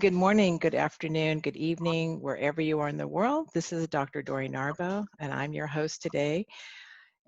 Good morning, good afternoon, good evening, wherever you are in the world. This is Dr. Dori Narbo, and I'm your host today.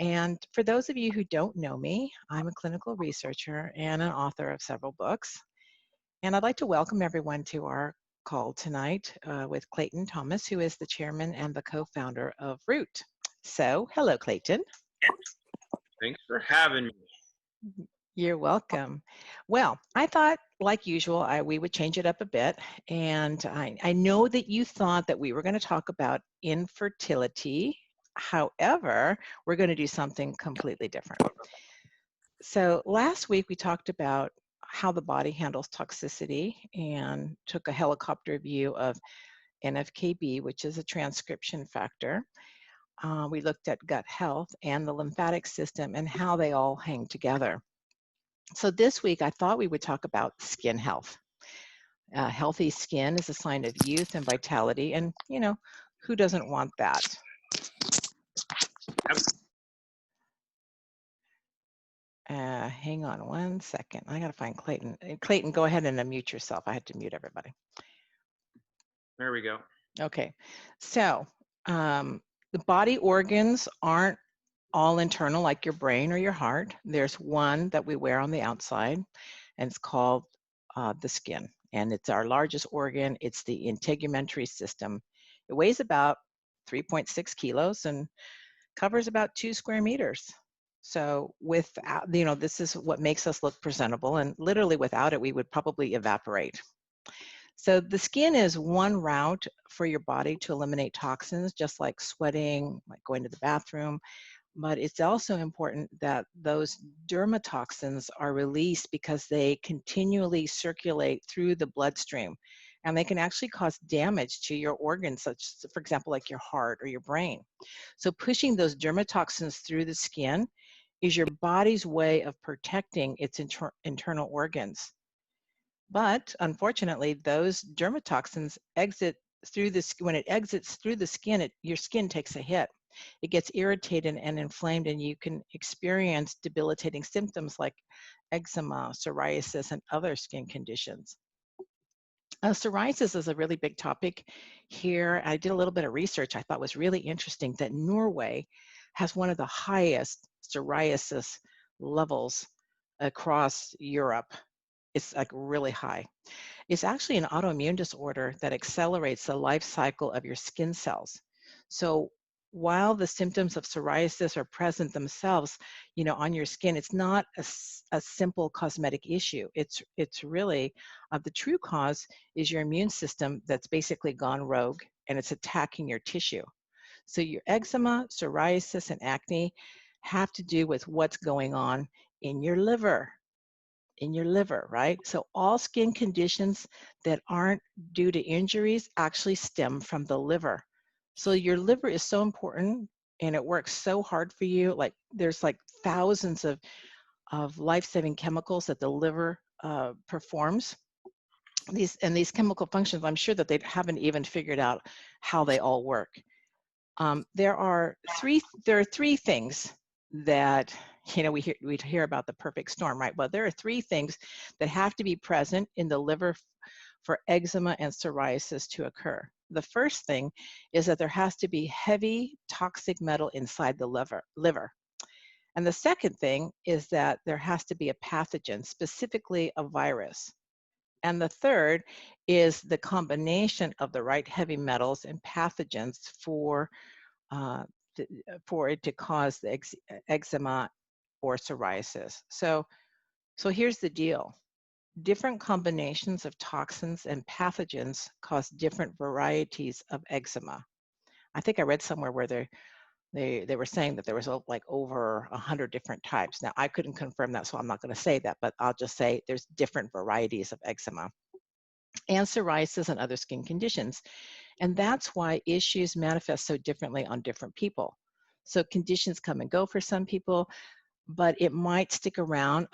And for those of you who don't know me, I'm a clinical researcher and an author of several books. And I'd like to welcome everyone to our call tonight with Clayton Thomas, who is the chairman and the co-founder of Root. So, hello, Clayton. Thanks for having me. You're welcome. Well, I thought, like usual, we would change it up a bit. And I know that you thought that we were going to talk about infertility. However, we're going to do something completely different. So last week, we talked about how the body handles toxicity and took a helicopter view of NFKB, which is a transcription factor. We looked at gut health and the lymphatic system and how they all hang together. So this week, I thought we would talk about skin health. Healthy skin is a sign of youth and vitality, and you know, who doesn't want that? Hang on one second. I gotta find Clayton. Clayton, go ahead and unmute yourself. I had to mute everybody. There we go. Okay, so the body organs aren't all internal like your brain or your heart. There's one that we wear on the outside, and it's called the skin. And it's our largest organ. It's the integumentary system. It weighs about 3.6 kilos and covers about 2 square meters. So without, this is what makes us look presentable. And literally without it, we would probably evaporate. So the skin is one route for your body to eliminate toxins, just like sweating, like going to the bathroom. But it's also important that those dermatoxins are released because they continually circulate through the bloodstream, and they can actually cause damage to your organs, such as, for example, like your heart or your brain. So pushing those dermatoxins through the skin is your body's way of protecting its internal organs. But unfortunately, those dermatoxins exit through the skin. When it exits through the skin, your skin takes a hit. It gets irritated and inflamed, and you can experience debilitating symptoms like eczema, psoriasis, and other skin conditions. Psoriasis is a really big topic here. I did a little bit of research I thought was really interesting, that Norway has one of the highest psoriasis levels across Europe. It's like really high. It's actually an autoimmune disorder that accelerates the life cycle of your skin cells. So while the symptoms of psoriasis are present themselves, on your skin, it's not a simple cosmetic issue. It's really, the true cause is your immune system that's basically gone rogue, and it's attacking your tissue. So your eczema, psoriasis, and acne have to do with what's going on in your liver. Right? So all skin conditions that aren't due to injuries actually stem from the liver. So your liver is so important, and it works so hard for you. Like there's like thousands of life-saving chemicals that the liver performs. These chemical functions, I'm sure that they haven't even figured out how they all work. There are three things that we hear about the perfect storm, right? Well, there are three things that have to be present in the liver for eczema and psoriasis to occur. The first thing is that there has to be heavy toxic metal inside the liver. And the second thing is that there has to be a pathogen, specifically a virus. And the third is the combination of the right heavy metals and pathogens for it to cause the eczema or psoriasis. So here's the deal. Different combinations of toxins and pathogens cause different varieties of eczema. I think I read somewhere where they were saying that there was like over 100 different types. Now, I couldn't confirm that, so I'm not going to say that, but I'll just say there's different varieties of eczema and psoriasis and other skin conditions. And that's why issues manifest so differently on different people. So conditions come and go for some people, but it might stick around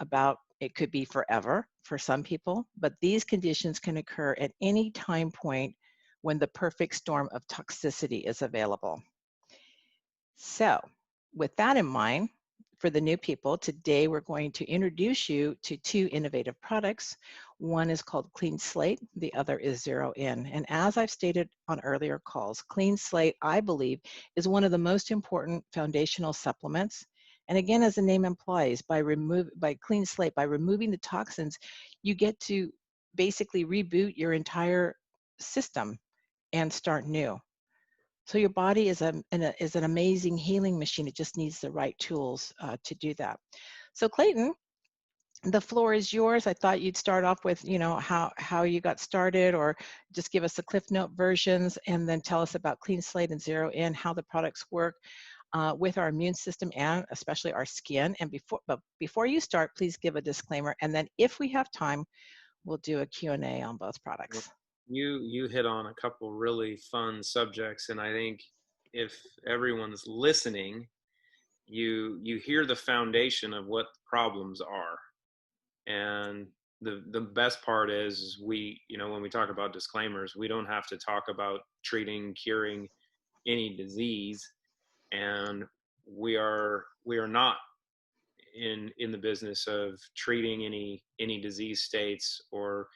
it could be forever for some people, but these conditions can occur at any time point when the perfect storm of toxicity is available. So with that in mind, for the new people, today we're going to introduce you to two innovative products. One is called Clean Slate, the other is Zero In. And as I've stated on earlier calls, Clean Slate, I believe, is one of the most important foundational supplements. And again, as the name implies, by Clean Slate, by removing the toxins, you get to basically reboot your entire system and start new. So your body is an amazing healing machine. It just needs the right tools to do that. So Clayton, the floor is yours. I thought you'd start off with, how you got started, or just give us the Cliff Note versions, and then tell us about Clean Slate and Zero In, how the products work with our immune system and especially our skin. And before you start, please give a disclaimer. And then if we have time, we'll do a Q&A on both products. You hit on a couple really fun subjects, and I think if everyone's listening, you hear the foundation of what the problems are. And the best part is when we talk about disclaimers, we don't have to talk about treating, curing any disease, and we are not in the business of treating any disease states or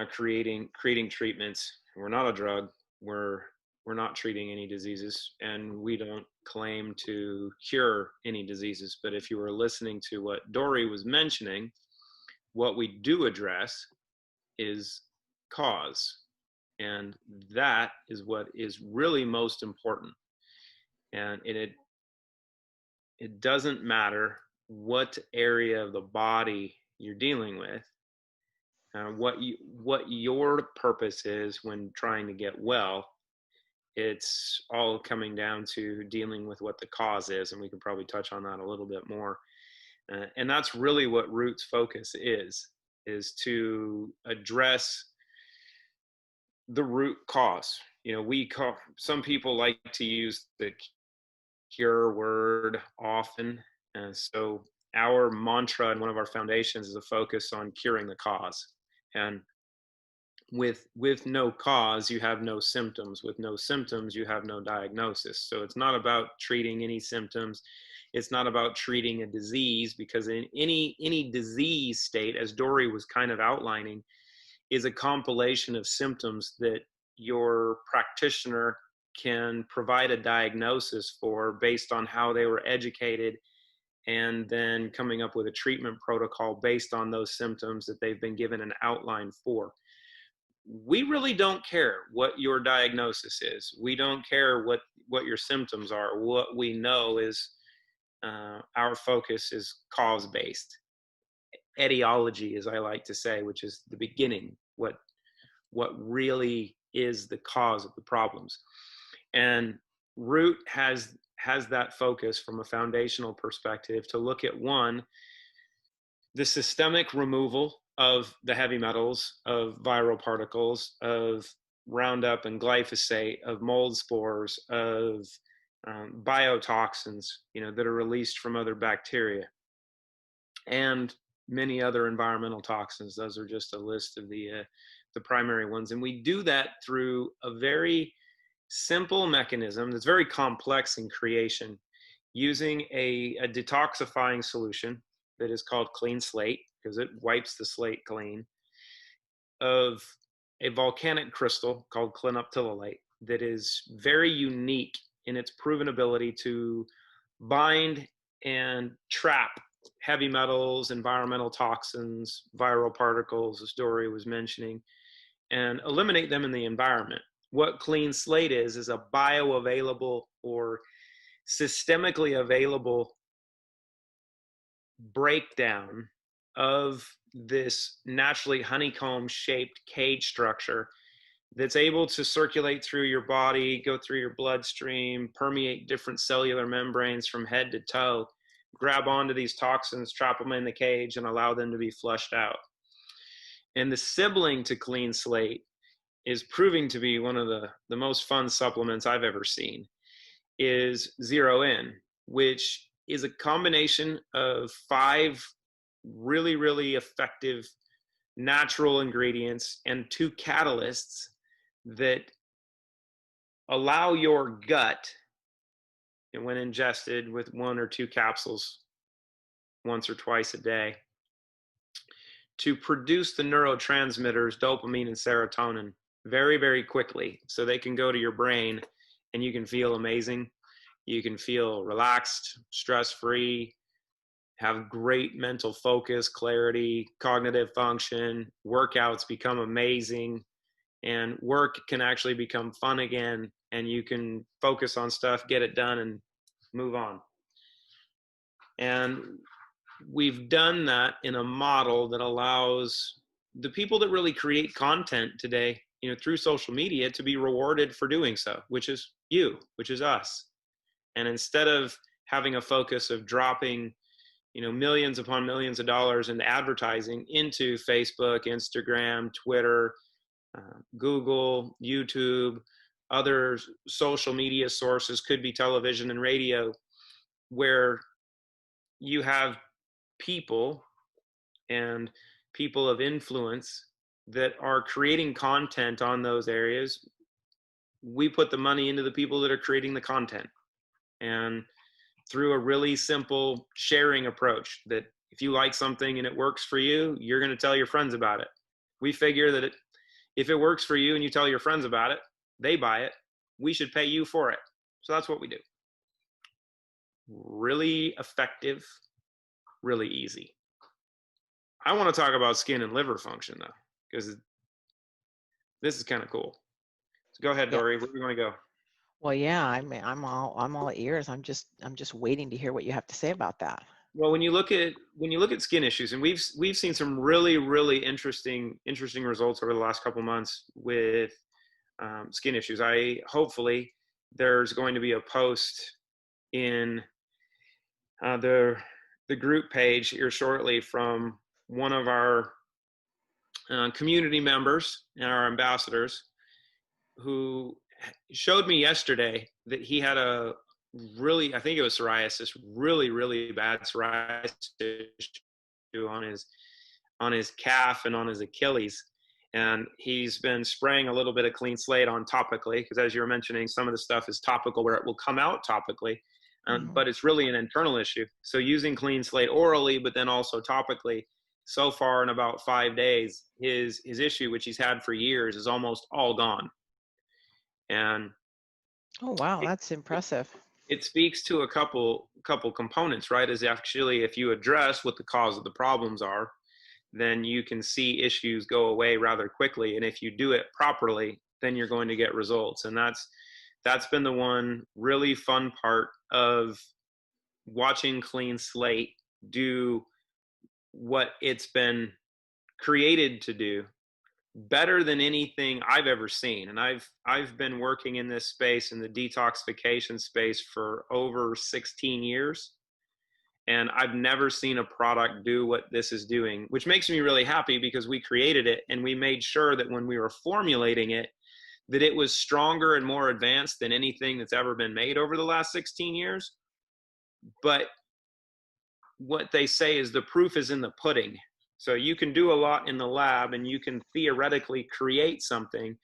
creating treatments. We're not a drug. We're not treating any diseases, and we don't claim to cure any diseases. But if you were listening to what Dori was mentioning, what we do address is cause, and that is what is really most important. And it doesn't matter what area of the body you're dealing with, what your purpose is when trying to get well. It's all coming down to dealing with what the cause is, and we can probably touch on that a little bit more. And that's really what Root's focus is to address the root cause. Some people like to use the cure word often, and so our mantra and one of our foundations is a focus on curing the cause. And with no cause, you have no symptoms. With no symptoms, you have no diagnosis. So it's not about treating any symptoms. It's not about treating a disease, because in any disease state, as Dori was kind of outlining, is a compilation of symptoms that your practitioner can provide a diagnosis for based on how they were educated, and then coming up with a treatment protocol based on those symptoms that they've been given an outline for. We really don't care what your diagnosis is. We don't care what your symptoms are. What we know is our focus is cause-based. Etiology, as I like to say, which is the beginning, what really is the cause of the problems. And Root has that focus from a foundational perspective to look at, one, the systemic removal of the heavy metals, of viral particles, of Roundup and glyphosate, of mold spores, of biotoxins, that are released from other bacteria, and many other environmental toxins. Those are just a list of the primary ones. And we do that through a very simple mechanism that's very complex in creation, using a detoxifying solution that is called Clean Slate, because it wipes the slate clean, of a volcanic crystal called clinoptilolate that is very unique in its proven ability to bind and trap heavy metals, environmental toxins, viral particles, as Dori was mentioning, and eliminate them in the environment. What Clean Slate is a bioavailable or systemically available breakdown of this naturally honeycomb shaped cage structure that's able to circulate through your body, go through your bloodstream, permeate different cellular membranes from head to toe, grab onto these toxins, trap them in the cage, and allow them to be flushed out. And the sibling to Clean Slate is proving to be one of the most fun supplements I've ever seen, is Zero In, which is a combination of 5 really, really effective natural ingredients and 2 catalysts that allow your gut and when ingested with 1 or 2 capsules once or twice a day, to produce the neurotransmitters dopamine and serotonin very, very quickly, so they can go to your brain and you can feel amazing. You can feel relaxed, stress-free, have great mental focus, clarity, cognitive function. Workouts become amazing, and work can actually become fun again, and you can focus on stuff, get it done, and move on. And we've done that in a model that allows the people that really create content today, through social media, to be rewarded for doing so, which is you, which is us. And instead of having a focus of dropping, millions upon millions of dollars into advertising into Facebook, Instagram, Twitter, Google, YouTube, other social media sources, could be television and radio, where you have people and people of influence that are creating content on those areas. We put the money into the people that are creating the content, and through a really simple sharing approach, that if you like something and it works for you, you're going to tell your friends about it. We figure that if it works for you and you tell your friends about it, they buy it, we should pay you for it. So that's what we do. Really effective, really easy. I want to talk about skin and liver function though, because this is kind of cool. So go ahead, Yeah. Dori. Where do you want to go? Well, yeah, I'm all ears. I'm just waiting to hear what you have to say about that. Well, when you look at skin issues, and we've seen some really, really interesting results over the last couple months with skin issues. Hopefully there's going to be a post in the group page here shortly from one of our community members and our ambassadors, who showed me yesterday that he had a really, I think it was psoriasis, really, really bad psoriasis issue on his calf and on his Achilles. And he's been spraying a little bit of Clean Slate on topically, because as you were mentioning, some of the stuff is topical where it will come out topically, but it's really an internal issue. So using Clean Slate orally, but then also topically, so far in about 5 days, his issue, which he's had for years, is almost all gone. And oh wow, that's impressive. it speaks to a couple components, right? Is actually, if you address what the cause of the problems are, then you can see issues go away rather quickly. And if you do it properly, then you're going to get results. And that's been the one really fun part of watching Clean Slate do what it's been created to do better than anything I've ever seen. And I've been working in this space, in the detoxification space, for over 16 years. And I've never seen a product do what this is doing, which makes me really happy, because we created it and we made sure that when we were formulating it, that it was stronger and more advanced than anything that's ever been made over the last 16 years. But what they say is the proof is in the pudding. So you can do a lot in the lab and you can theoretically create something,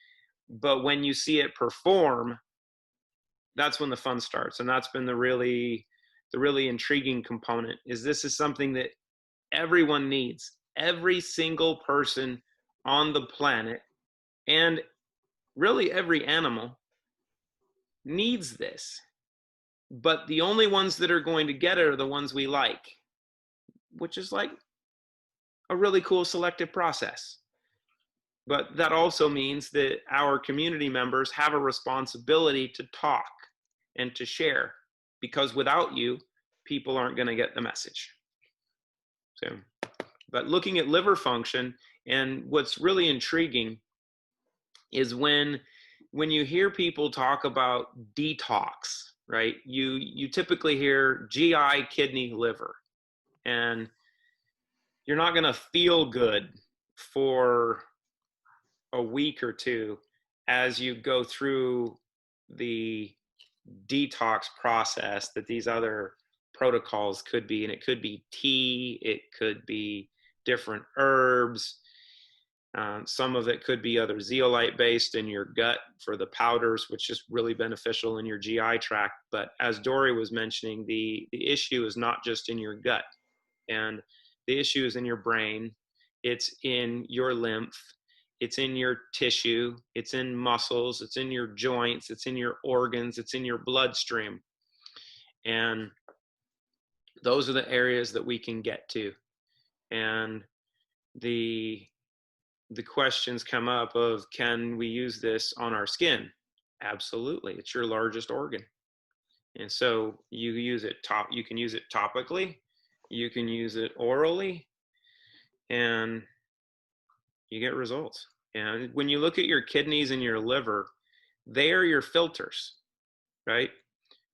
but when you see it perform, that's when the fun starts. And that's been the really intriguing component. This is something that everyone needs. Every single person on the planet, and really every animal, needs this. But the only ones that are going to get it are the ones we like, which is like a really cool selective process. But that also means that our community members have a responsibility to talk and to share, because without you, people aren't going to get the message. So, but looking at liver function, and what's really intriguing is when you hear people talk about detox, right? You typically hear GI, kidney, liver, and you're not going to feel good for a week or two as you go through the detox process that these other protocols could be. And it could be tea, it could be different herbs. Some of it could be other zeolite based in your gut for the powders, which is really beneficial in your GI tract. But as Dori was mentioning, the issue is not just in your gut, and the issue is in your brain. It's in your lymph. It's in your tissue. It's in muscles. It's in your joints. It's in your organs. It's in your bloodstream. And those are the areas that we can get to. And the questions come up of, can we use this on our skin? Absolutely. It's your largest organ. And so you can use it topically, you can use it orally, and you get results. And when you look at your kidneys and your liver, they are your filters, right?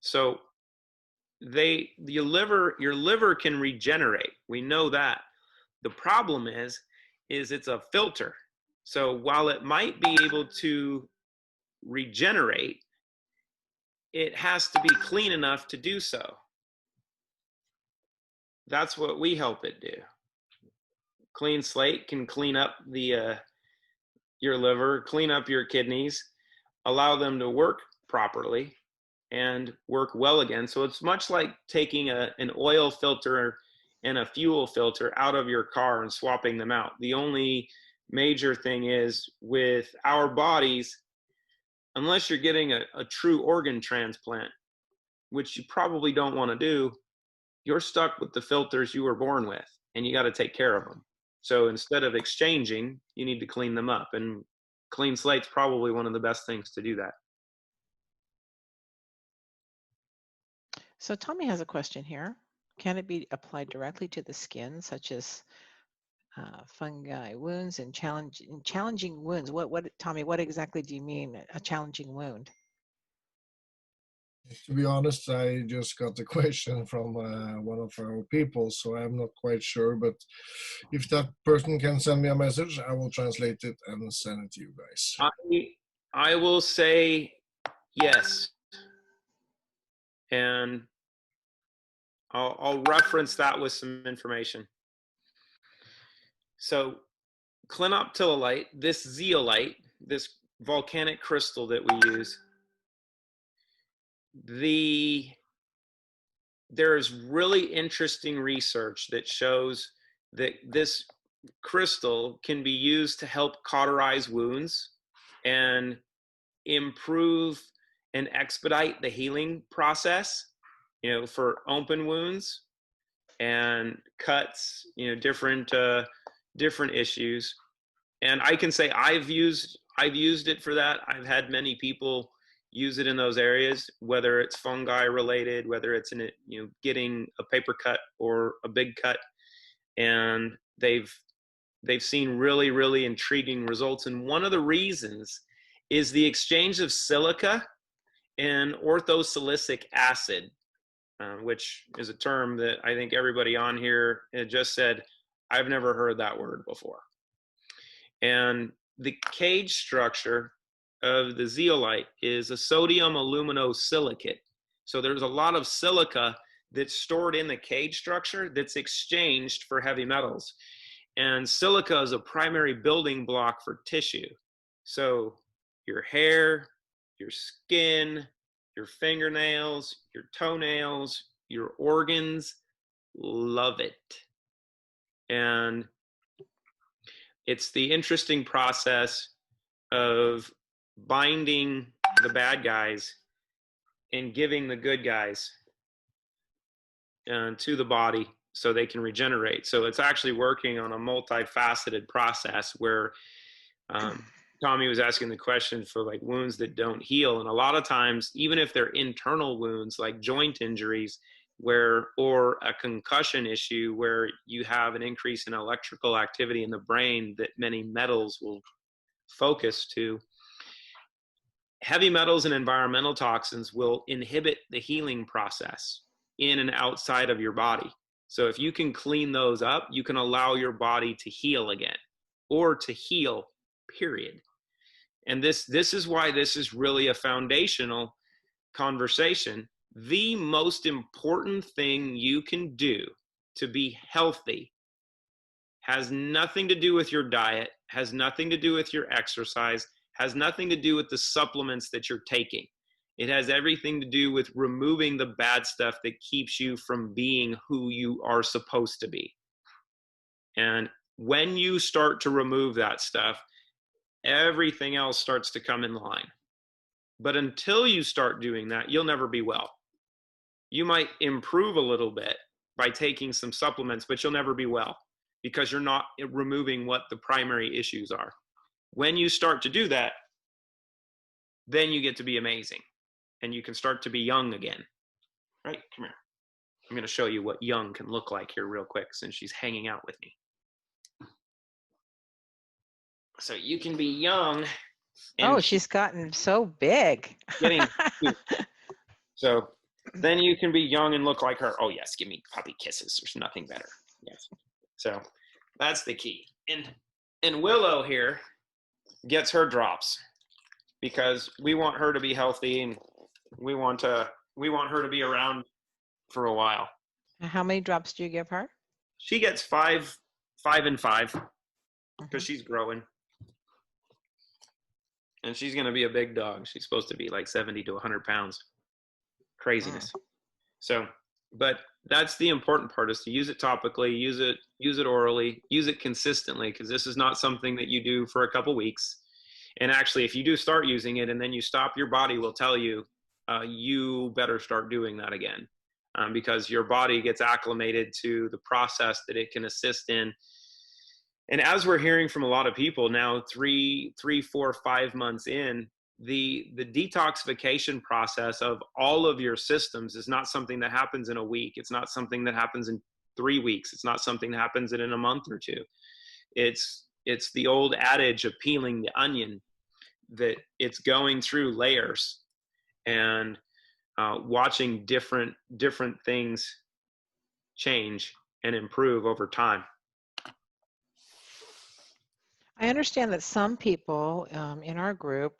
So your liver can regenerate. We know that. The problem is it's a filter. So while it might be able to regenerate, it has to be clean enough to do so. That's what we help it do. Clean slate can clean up your liver, clean up your kidneys, allow them to work properly and work well again. So it's much like taking an oil filter and a fuel filter out of your car and swapping them out. The only major thing is with our bodies, unless you're getting a true organ transplant, which you probably don't want to do, you're stuck with the filters you were born with, and you got to take care of them. So instead of exchanging, you need to clean them up, and clean slate's probably one of the best things to do that. So Tommy has a question here. Can it be applied directly to the skin, such as fungi, wounds, and challenging wounds? Tommy, what exactly do you mean, a challenging wound? To be honest, I just got the question from one of our people, so I'm not quite sure. But if that person can send me a message, I will translate it and send it to you guys. I will say yes. And I'll reference that with some information. So clinoptilolite, this zeolite, this volcanic crystal that we use, there's really interesting research that shows that this crystal can be used to help cauterize wounds and improve and expedite the healing process, for open wounds and cuts, different issues. And I can say I've used it for that. I've had many people use it in those areas, whether it's fungi related, whether it's in getting a paper cut or a big cut, and they've seen really, really intriguing results. And one of the reasons is the exchange of silica and orthosilicic acid, which is a term that I think everybody on here just said, I've never heard that word before. And the cage structure of the zeolite is a sodium aluminosilicate. So there's a lot of silica that's stored in the cage structure that's exchanged for heavy metals. And silica is a primary building block for tissue. So your hair, your skin, your fingernails, your toenails, your organs love it. And it's the interesting process of binding the bad guys and giving the good guys to the body so they can regenerate. So it's actually working on a multifaceted process where Tommy was asking the question for like wounds that don't heal. And a lot of times, even if they're internal wounds like joint injuries, or a concussion issue where you have an increase in electrical activity in the brain that many metals will focus to, heavy metals and environmental toxins will inhibit the healing process in and outside of your body. So if you can clean those up, you can allow your body to heal again, or to heal, period. And this is why this is really a foundational conversation. The most important thing you can do to be healthy has nothing to do with your diet, has nothing to do with your exercise, has nothing to do with the supplements that you're taking. It has everything to do with removing the bad stuff that keeps you from being who you are supposed to be. And when you start to remove that stuff, everything else starts to come in line. But until you start doing that, you'll never be well. You might improve a little bit by taking some supplements, but you'll never be well because you're not removing what the primary issues are. When you start to do that, then you get to be amazing and you can start to be young again. Right? Come here. I'm going to show you what young can look like here real quick since she's hanging out with me. So you can be young. Oh, she's gotten so big. Getting cute. So then you can be young and look like her. Oh yes, give me puppy kisses. There's nothing better. Yes. So that's the key. And Willow here gets her drops because we want her to be healthy and we want her to be around for a while. How many drops do you give her? She gets 5 and 5 because she's growing. And she's going to be a big dog. She's supposed to be like 70 to 100 pounds. Craziness. So, but that's the important part, is to use it topically, use it orally, use it consistently, because this is not something that you do for a couple weeks. And actually, if you do start using it and then you stop, your body will tell you, you better start doing that again, because your body gets acclimated to the process that it can assist in. And as we're hearing from a lot of people now, 3, 4, 5 months in, the detoxification process of all of your systems is not something that happens in a week. It's not something that happens in 3 weeks. It's not something that happens in a month or two. It's the old adage of peeling the onion, that it's going through layers and watching different things change and improve over time. I understand that some people in our group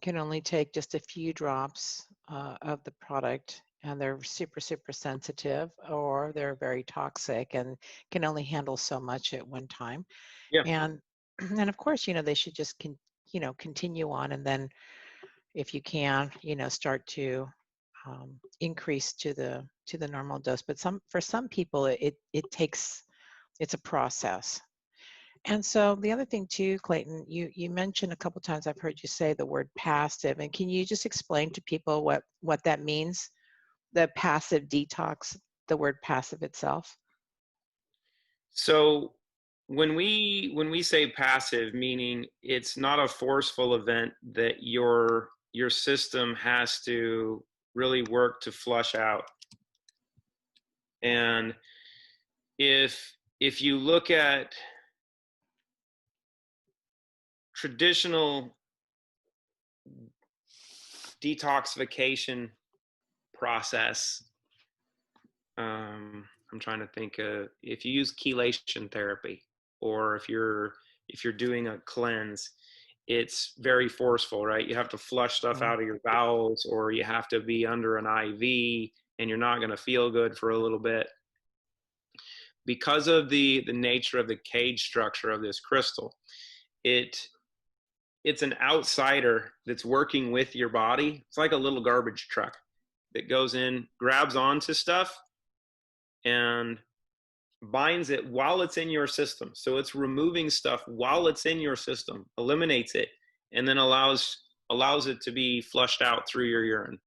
can only take just a few drops of the product, and they're super sensitive, or they're very toxic and can only handle so much at one time. Yeah. And of course, they should just continue on, and then if you can, start to increase to the normal dose. But for some people, it's a process. And so the other thing too, Clayton, you mentioned a couple times, I've heard you say the word passive, and can you just explain to people what that means, the passive detox, the word passive itself? So when we say passive, meaning it's not a forceful event that your system has to really work to flush out. And if you look at traditional detoxification process, I'm trying to think of, if you use chelation therapy, or if you're doing a cleanse, it's very forceful, right? You have to flush stuff out of your bowels, or you have to be under an IV, and you're not going to feel good for a little bit. Because of the nature of the cage structure of this crystal, it's an outsider that's working with your body. It's like a little garbage truck that goes in, grabs onto stuff, and binds it while it's in your system. So it's removing stuff while it's in your system, eliminates it, and then allows it to be flushed out through your urine.